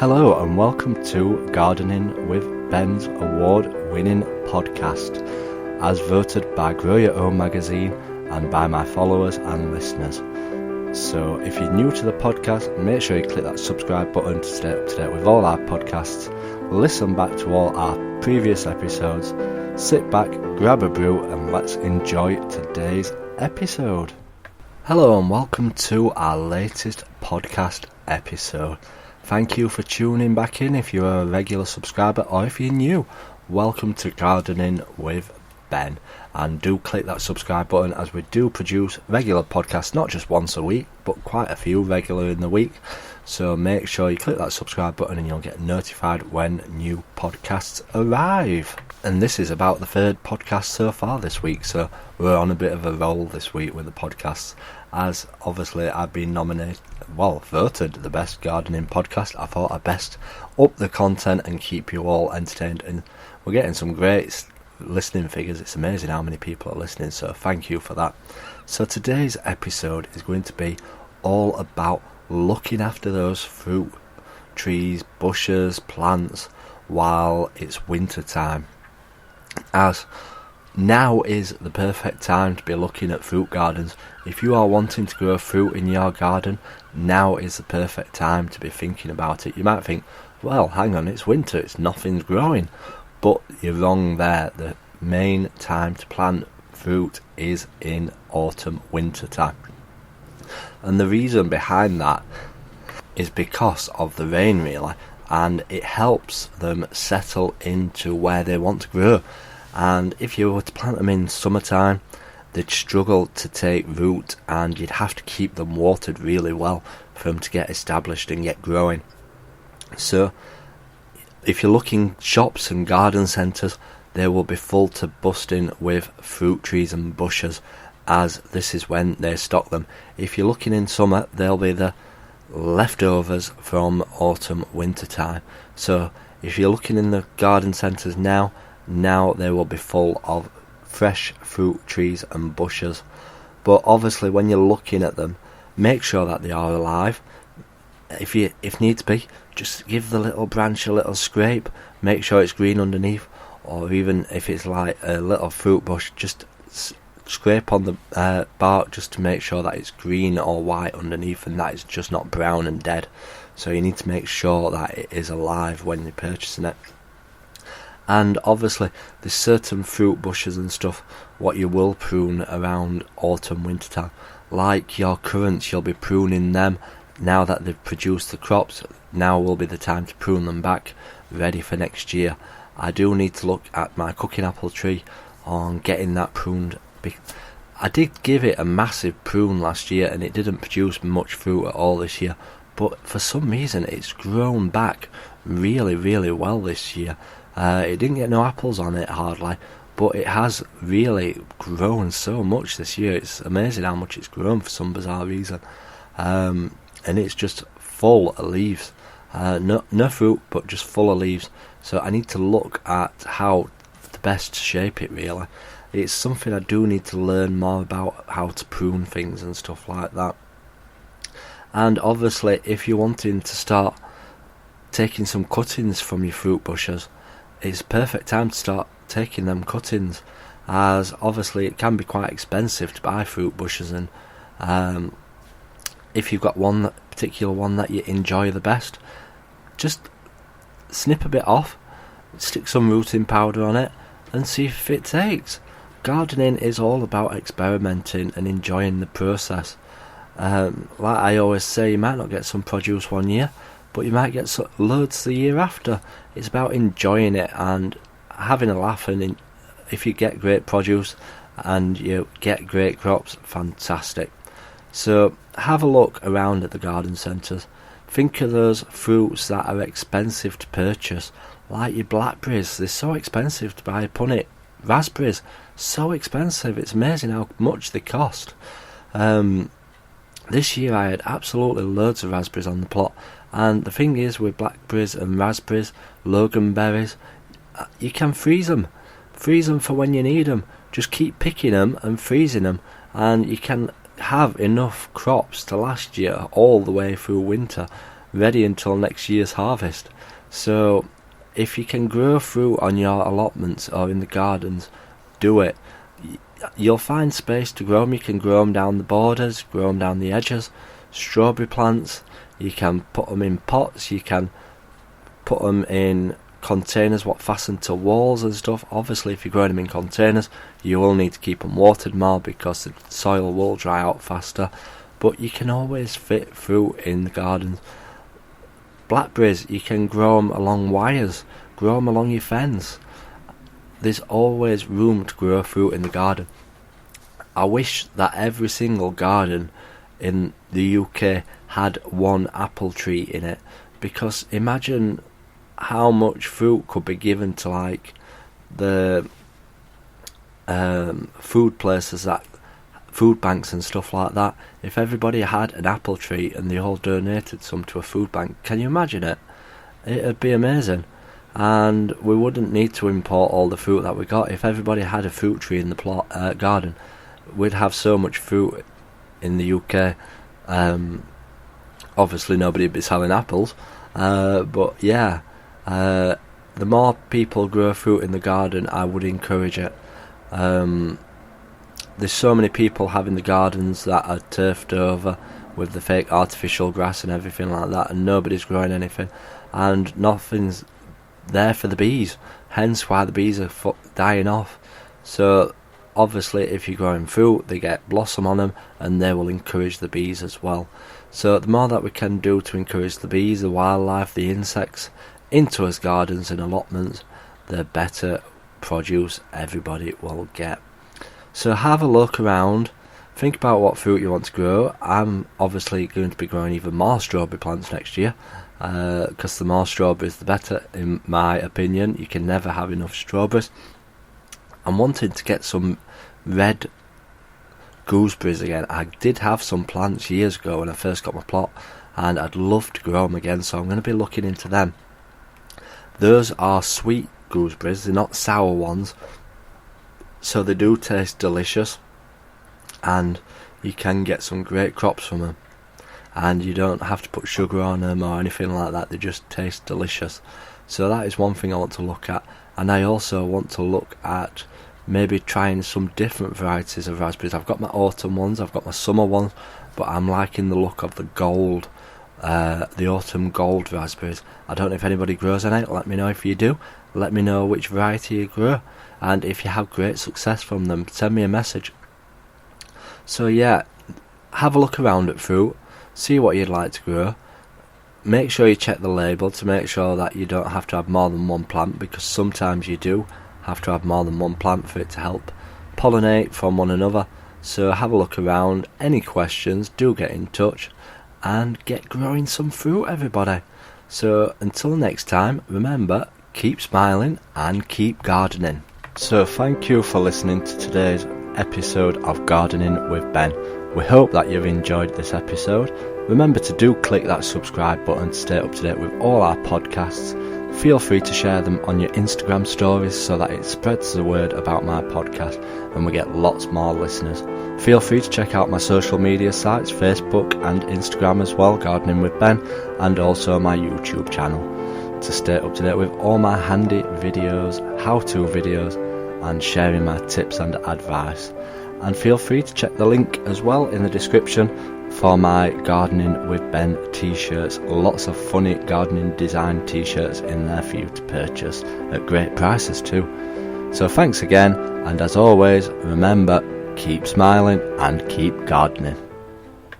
Hello and welcome to Gardening with Ben's award-winning podcast, as voted by Grow Your Own magazine and by my followers and listeners. So if you're new to the podcast, make sure you click that subscribe button to stay up to date with all our podcasts, listen back to all our previous episodes, sit back, grab a brew and let's enjoy today's episode. Hello and welcome to our latest podcast episode. Thank you for tuning back in if you're a regular subscriber, or if you're new, welcome to Gardening with Ben. And do click that subscribe button, as we do produce regular podcasts, not just once a week, but quite a few regular in the week. So make sure you click that subscribe button and you'll get notified when new podcasts arrive. And this is about the third podcast so far this week, so we're on a bit of a roll this week with the podcasts, as obviously I've been voted the best gardening podcast. I thought I'd best up the content and keep you all entertained, and we're getting some great listening figures. It's amazing how many people are listening, so thank you for that. So today's episode is going to be all about looking after those fruit trees, bushes, plants while it's winter time, as now is the perfect time to be looking at fruit gardens. If you are wanting to grow fruit in your garden, now is the perfect time to be thinking about it. You might think, well, hang on, it's winter, nothing's growing. But you're wrong there. The main time to plant fruit is in autumn, winter time. And the reason behind that is because of the rain, really, and it helps them settle into where they want to grow. And if you were to plant them in summertime, they'd struggle to take root, and you'd have to keep them watered really well for them to get established and get growing. So if you're looking shops and garden centres, they will be full to busting with fruit trees and bushes, as this is when they stock them. If you're looking in summer, they'll be the leftovers from autumn, winter time. So if you're looking in the garden centres now they will be full of fresh fruit trees and bushes. But obviously when you're looking at them, make sure that they are alive. If needs be, just give the little branch a little scrape, make sure it's green underneath, or even if it's like a little fruit bush, just scrape on the bark just to make sure that it's green or white underneath and that it's just not brown and dead. So you need to make sure that it is alive when you're purchasing it. And obviously there's certain fruit bushes and stuff what you will prune around autumn, winter time, like your currants. You'll be pruning them now that they've produced the crops. Now will be the time to prune them back, ready for next year. I do need to look at my cooking apple tree on getting that pruned. I did give it a massive prune last year and it didn't produce much fruit at all this year, but for some reason it's grown back really, really well this year. It didn't get no apples on it hardly, but it has really grown so much this year. It's amazing how much it's grown for some bizarre reason. And it's just full of leaves. No fruit, but just full of leaves. So I need to look at how to best shape it, really. It's something I do need to learn more about, how to prune things and stuff like that. And obviously if you're wanting to start taking some cuttings from your fruit bushes, it's a perfect time to start taking them cuttings, as obviously it can be quite expensive to buy fruit bushes, and if you've got one particular one that you enjoy the best, just snip a bit off, stick some rooting powder on it and see if it takes. Gardening is all about experimenting and enjoying the process. Like I always say, you might not get some produce one year, but you might get loads the year after. It's about enjoying it and having a laugh, and if you get great produce and you get great crops, fantastic. So have a look around at the garden centres. Think of those fruits that are expensive to purchase, like your blackberries. They're so expensive to buy a punnet. Raspberries, so expensive. It's amazing how much they cost. This year I had absolutely loads of raspberries on the plot, and the thing is with blackberries and raspberries, loganberries, you can freeze them for when you need them. Just keep picking them and freezing them, and you can have enough crops to last you all the way through winter. ready until next year's harvest. So if you can grow fruit on your allotments or in the gardens, do it. You'll find space to grow them. You can grow them down the borders, grow them down the edges. Strawberry plants, you can put them in pots, you can put them in containers what fasten to walls and stuff. Obviously if you're growing them in containers, you will need to keep them watered more because the soil will dry out faster, but you can always fit fruit in the gardens. Blackberries, you can grow them along wires, grow them along your fence. There's always room to grow fruit in the garden. I wish that every single garden in the UK had one apple tree in it, because imagine how much fruit could be given to like the food places, that food banks and stuff like that. If everybody had an apple tree and they all donated some to a food bank, can you imagine it? It'd be amazing. And we wouldn't need to import all the fruit that we got. If everybody had a fruit tree in the garden, we'd have so much fruit in the UK. Obviously nobody would be selling apples, but yeah, the more people grow fruit in the garden, I would encourage it. There's so many people having the gardens that are turfed over with the fake artificial grass and everything like that, and nobody's growing anything, and nothing's there for the bees, hence why the bees are dying off. So obviously if you're growing fruit, they get blossom on them and they will encourage the bees as well. So the more that we can do to encourage the bees, the wildlife, the insects into us gardens and allotments, the better produce everybody will get. So have a look around, think about what fruit you want to grow. I'm obviously going to be growing even more strawberry plants next year, because the more strawberries the better, in my opinion. You can never have enough strawberries. I'm wanting to get some red gooseberries again. I did have some plants years ago when I first got my plot, and I'd love to grow them again, so I'm going to be looking into them. Those are sweet gooseberries, they're not sour ones, so they do taste delicious, and you can get some great crops from them, and you don't have to put sugar on them or anything like that. They just taste delicious. So that is one thing I want to look at. And I also want to look at maybe trying some different varieties of raspberries. I've got my autumn ones, I've got my summer ones, but I'm liking the look of the gold, the autumn gold raspberries. I don't know if anybody grows any. Let me know if you do. Let me know which variety you grow, and if you have great success from them, send me a message. So yeah, have a look around at fruit, see what you'd like to grow. Make sure you check the label to make sure that you don't have to have more than one plant, because sometimes you do have to have more than one plant for it to help pollinate from one another. So have a look around. Any questions, do get in touch and get growing some fruit, everybody. So until next time, remember, keep smiling and keep gardening. So thank you for listening to today's episode of Gardening with Ben. We hope that you've enjoyed this episode. Remember to do click that subscribe button to stay up to date with all our podcasts. Feel free to share them on your Instagram stories so that it spreads the word about my podcast and we get lots more listeners. Feel free to check out my social media sites, Facebook and Instagram as well, Gardening with Ben, and also my YouTube channel, to stay up to date with all my handy videos, how-to videos, and sharing my tips and advice. And feel free to check the link as well in the description for my Gardening with Ben t-shirts. Lots of funny gardening design t-shirts in there for you to purchase at great prices too. So thanks again, and as always, remember, keep smiling and keep gardening.